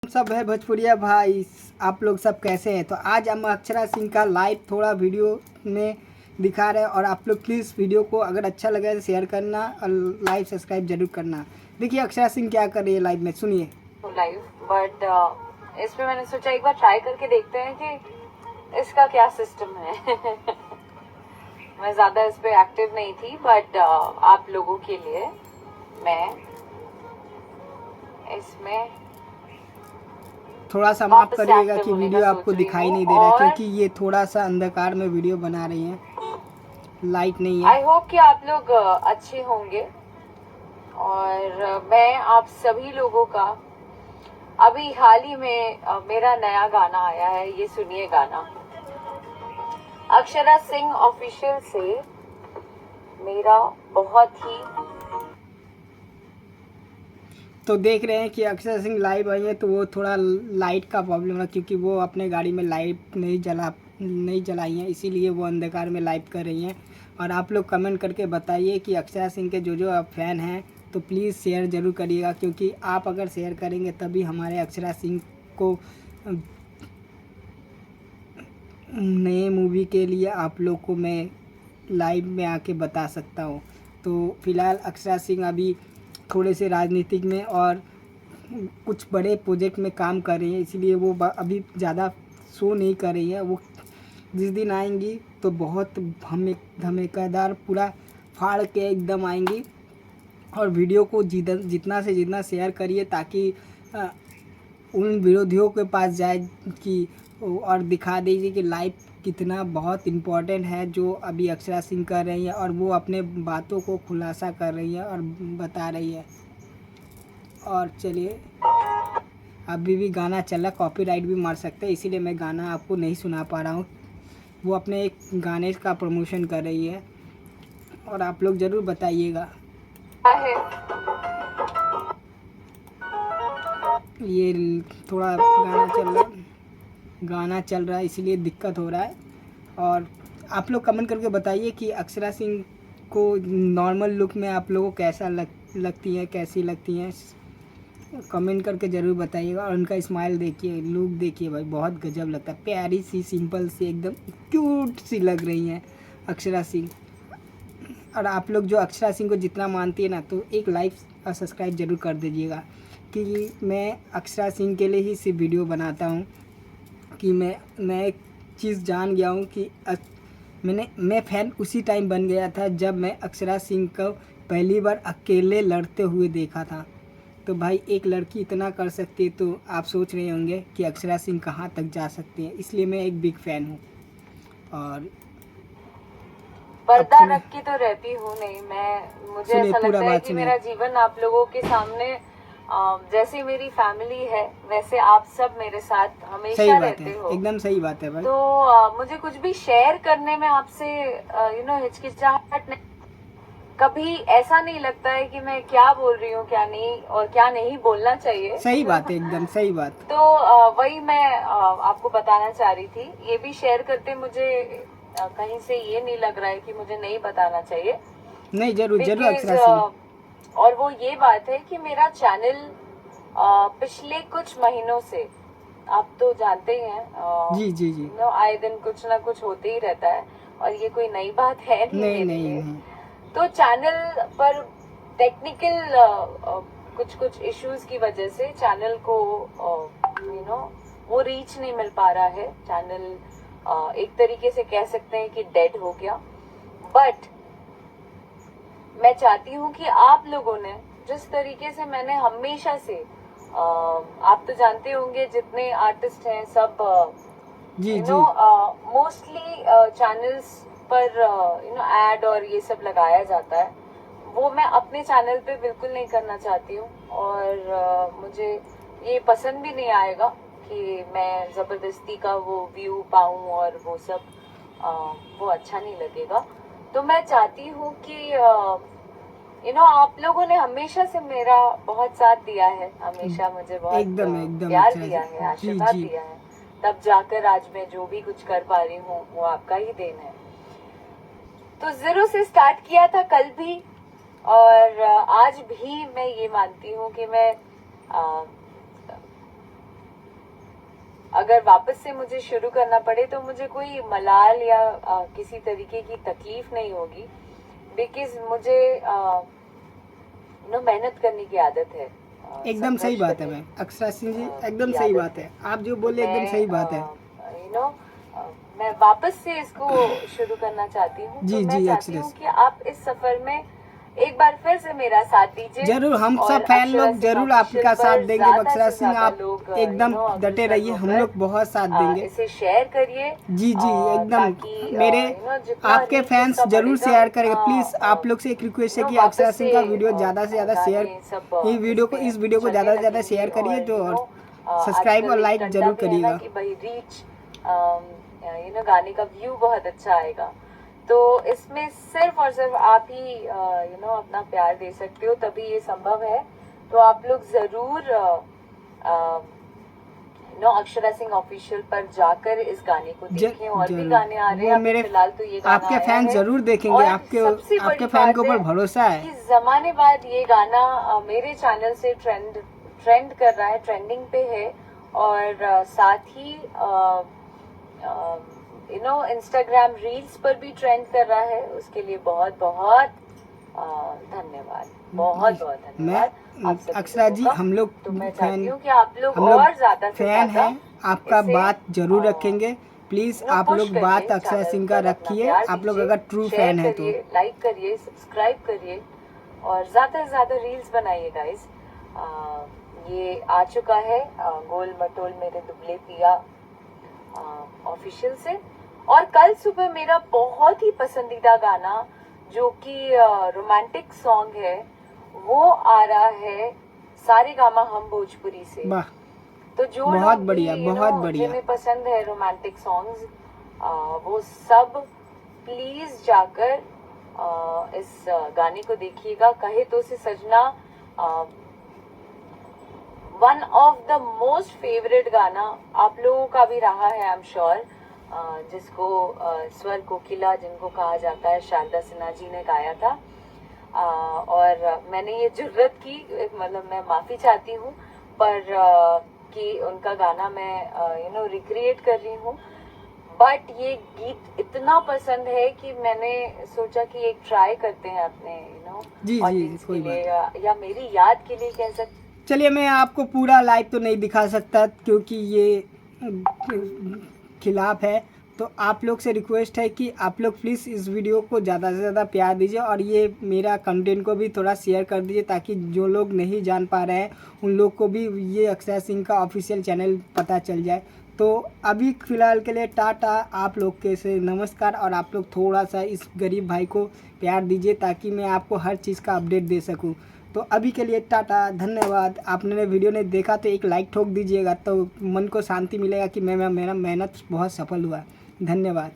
सब है भोजपुरिया भाई, आप लोग सब कैसे हैं। तो आज हम अक्षरा सिंह का लाइव थोड़ा वीडियो में दिखा रहे हैं और आप लोग प्लीज़ वीडियो को अगर अच्छा लगे तो शेयर करना और लाइव सब्सक्राइब जरूर करना। देखिए अक्षरा सिंह क्या कर रही है लाइव में, सुनिए। लाइव बट इसमें मैंने सोचा एक बार ट्राई करके देखते हैं कि इसका क्या सिस्टम है। मैं ज़्यादा इस पे एक्टिव नहीं थी बट आप लोगों के लिए मैं इसमें थोड़ा सा माफ वापस से करिएगा एक्टिव कि होने का वीडियो सोच आपको रही दिखाई हूँ नहीं दे रहा है और क्योंकि ये थोड़ा सा अंधकार में वीडियो बना रही हैं, लाइट नहीं है। आई होप कि आप लोग अच्छे होंगे और मैं आप सभी लोगों का अभी हाल ही में मेरा नया गाना आया है, ये सुनिए गाना। अक्षरा सिंह ऑफिशियल से मेरा बहुत ही तो देख रहे हैं कि अक्षरा सिंह लाइव आई है, तो वो थोड़ा लाइट का प्रॉब्लम है क्योंकि वो अपने गाड़ी में लाइट नहीं जलाई हैं, इसीलिए वो अंधकार में लाइव कर रही हैं। और आप लोग कमेंट करके बताइए कि अक्षरा सिंह के जो आप फैन हैं तो प्लीज़ शेयर ज़रूर करिएगा, क्योंकि आप अगर शेयर करेंगे तभी हमारे अक्षरा सिंह को नए मूवी के लिए आप लोग को मैं लाइव में आके बता सकता हूँ। तो फिलहाल अक्षरा सिंह अभी थोड़े से राजनीतिक में और कुछ बड़े प्रोजेक्ट में काम कर रही है, इसलिए वो अभी ज़्यादा शो नहीं कर रही है। वो जिस दिन आएंगी तो बहुत धमाकेदार पूरा फाड़ के एकदम आएंगी। और वीडियो को जितना से जितना शेयर करिए ताकि उन विरोधियों के पास जाए कि और दिखा दीजिए कि लाइव कितना बहुत इम्पोर्टेंट है जो अभी अक्षरा सिंह कर रही है, और वो अपने बातों को खुलासा कर रही है और बता रही है। और चलिए, अभी भी गाना चला, कॉपीराइट भी मार सकते हैं, इसीलिए मैं गाना आपको नहीं सुना पा रहा हूँ। वो अपने एक गाने का प्रमोशन कर रही है और आप लोग ज़रूर बताइएगा। ये थोड़ा गाना चल रहा है इसीलिए दिक्कत हो रहा है। और आप लोग कमेंट करके बताइए कि अक्षरा सिंह को नॉर्मल लुक में आप लोगों को कैसा लगती है, कैसी लगती हैं, कमेंट करके ज़रूर बताइएगा। और उनका स्माइल देखिए, लुक देखिए भाई, बहुत गजब लगता है, प्यारी सी सिंपल सी एकदम क्यूट सी लग रही हैं अक्षरा सिंह। और आप लोग जो अक्षरा सिंह को जितना मानती है ना, तो एक लाइक और सब्सक्राइब ज़रूर कर दीजिएगा कि मैं अक्षरा सिंह के लिए ही सिर्फ वीडियो बनाता हूँ। कि मैं एक चीज़ जान गया हूँ कि मैं फ़ैन उसी टाइम बन गया था जब मैं अक्षरा सिंह को पहली बार अकेले लड़ते हुए देखा था। तो भाई एक लड़की इतना कर सकती है तो आप सोच रहे होंगे कि अक्षरा सिंह कहाँ तक जा सकती है, इसलिए मैं एक बिग फ़ैन हूँ। और पर्दा रख के तो रहती हूँ नहीं मैं, मुझे ऐसा पूरा लगता है बात कि सुनिए। मेरा जीवन आप लोगों के सामने जैसे मेरी फैमिली है वैसे आप सब मेरे साथ हमेशा रहते हो। एकदम सही बात है भाई। तो मुझे कुछ भी शेयर करने में आपसे हिचकिचाहट नहीं, कभी ऐसा नहीं लगता है कि मैं क्या बोल रही हूँ क्या नहीं और क्या नहीं बोलना चाहिए। सही बात है, एकदम सही बात। तो वही मैं आपको बताना चाह रही थी। ये भी शेयर करते मुझे कहीं से ये नहीं लग रहा है कि मुझे नहीं बताना चाहिए। नहीं, जरूर जरूर अक्षरा सिंह। और वो ये बात है कि मेरा चैनल पिछले कुछ महीनों से, आप तो जानते ही हैं, जी जी जी। आए दिन कुछ ना कुछ होते ही रहता है और ये कोई नई बात है नहीं मेरे लिए। नहीं। तो चैनल पर टेक्निकल कुछ इश्यूज की वजह से चैनल को वो रीच नहीं मिल पा रहा है। चैनल एक तरीके से कह सकते हैं कि डेड हो गया। बट मैं चाहती हूँ कि आप लोगों ने जिस तरीके से मैंने हमेशा से आप तो जानते होंगे जितने आर्टिस्ट हैं सब मोस्टली चैनल्स पर एड और ये सब लगाया जाता है, वो मैं अपने चैनल पे बिल्कुल नहीं करना चाहती हूँ। और मुझे ये पसंद भी नहीं आएगा कि मैं ज़बरदस्ती का वो व्यू पाऊँ और वो सब वो अच्छा नहीं लगेगा। तो मैं चाहती हूँ कि आप लोगों ने हमेशा से मेरा बहुत साथ दिया है, हमेशा मुझे बहुत एकदम प्यार अच्छा दिया जी, है, आशीर्वाद दिया है, तब जाकर आज मैं जो भी कुछ कर पा रही हूँ वो आपका ही देन है। तो जीरो से स्टार्ट किया था कल भी और आज भी मैं ये मानती हूँ कि मैं अगर वापस से मुझे शुरू करना पड़े तो मुझे कोई मलाल या किसी तरीके की तकलीफ नहीं होगी, बिकॉज मुझे मेहनत करने की आदत है। एकदम सही बात है मैम, अक्षरा सिंह जी एकदम सही बात है, आप जो बोले एकदम सही बात है। मैं वापस से इसको शुरू करना चाहती हूँ। जी तो मैं जी चाहती अक्षरा हूँ कि आप इस सफर में एक बार फिर से मेरा साथ दीजिए। जरूर, हम और सब फैन अक्षरा लोग सिंह जरूर ऑफिशियल आपका साथ पर देंगे। ज्यादा अक्षरा से सिंह ज्यादा आप लोग एकदम डटे रहिए, हम लोग बहुत साथ देंगे। इसे शेयर करिए। जी जी एकदम, ताकि मेरे जितना आपके reach फैंस इसका जरूर बढ़ेगा, शेयर करेंगे उतना, प्लीज़। आप लोग से एक रिक्वेस्ट है कि वापस अक्षरा सिंह का से, वीडियो ज़्यादा से ज़्यादा शेयर, गाने सब, ये वीडियो को, इस वीडियो को चलने ज़्यादा से ज़्यादा लगेंगे। शेयर करिए जो, और सब्सक्राइब आजकल और एक लाइक कंटा जरूर भी है ना करिएगा। कि भाई रीच, गाने का व्यू बहुत अच्छा आएगा। तो इसमें सिर्फ और सिर्फ आप ही अपना प्यार दे सकते हो, तभी ये संभव है। तो आप लोग जरूर अक्षरा सिंह ऑफिशियल पर जाकर इस गाने को देखें। और भी गाने आ रहे हैं, अभी फिलहाल तो ये गाना आपके आया फैन है। जरूर देखेंगे, और आपके सबसे आपके बड़ी फैन के बात ऊपर है भरोसा है कि जमाने बाद ये गाना मेरे चैनल से ट्रेंड कर रहा है, ट्रेंडिंग पे है। और साथ ही इंस्टाग्राम रील्स पर भी ट्रेंड कर रहा है। उसके लिए बहुत बहुत धन्यवाद, बहुत बहुत धन्यवाद आप सभी अक्षरा जी, लोगों का। हम लोग तो मैं फैन, चाहती हूँ कि आप लोग हम लोग और ज्यादा से फैन ज्यादा हैं, आपका इसे, बात जरूर रखेंगे प्लीज़। आप पुश लोग करिए, बात अक्षरा चैनल सिंह का पर अपना रखिए, प्यार आप लोग दीजिए, अगर ट्रू शेयर फैन है तो। करिए, लाइक करिए, सब्सक्राइब करिए और ज्यादा से ज्यादा रील्स बनाइए गाइस। ये आ चुका है गोल मटोल मेरे दुबले पिया ऑफिशियल से। और कल सुबह मेरा बहुत ही पसंदीदा गाना जो कि रोमांटिक सॉन्ग है, वो आ रहा है सारेगामा हम भोजपुरी से। वाह, तो जो बहुत लोग बढ़िया, भी बहुत बढ़िया। जिन्हें पसंद है रोमांटिक सॉन्ग्स, वो सब प्लीज जाकर इस गाने को देखिएगा। कहे तो से सजना one of the most favourite गाना आप लोगों का भी रहा है, आई एम श्योर। जिसको स्वर कोकिला जिनको कहा जाता है, शारदा सिन्हा जी ने गाया था। और मैंने ये जुर्रत की, मतलब मैं माफ़ी चाहती हूँ, पर कि उनका गाना मैं रिक्रिएट कर रही हूँ। बट ये गीत इतना पसंद है कि मैंने सोचा कि एक ट्राई करते हैं अपने जी ऑडियंस के कोई लिए, बात। या मेरी याद के लिए कह सकते। चलिए, मैं आपको पूरा लाइव तो नहीं दिखा सकता क्योंकि ये खिलाफ है, तो आप लोग से रिक्वेस्ट है कि आप लोग प्लीज़ इस वीडियो को ज़्यादा से ज़्यादा प्यार दीजिए और ये मेरा कंटेंट को भी थोड़ा शेयर कर दीजिए, ताकि जो लोग नहीं जान पा रहे हैं उन लोग को भी ये अक्षरा सिंह का ऑफिशियल चैनल पता चल जाए। तो अभी फ़िलहाल के लिए टाटा, आप लोग के से नमस्कार। और आप लोग थोड़ा सा इस गरीब भाई को प्यार दीजिए ताकि मैं आपको हर चीज़ का अपडेट दे सकूं। तो अभी के लिए टाटा, धन्यवाद। आपने वीडियो ने देखा तो एक लाइक ठोक दीजिएगा, तो मन को शांति मिलेगा कि मेरा मेहनत बहुत सफल हुआ। धन्यवाद।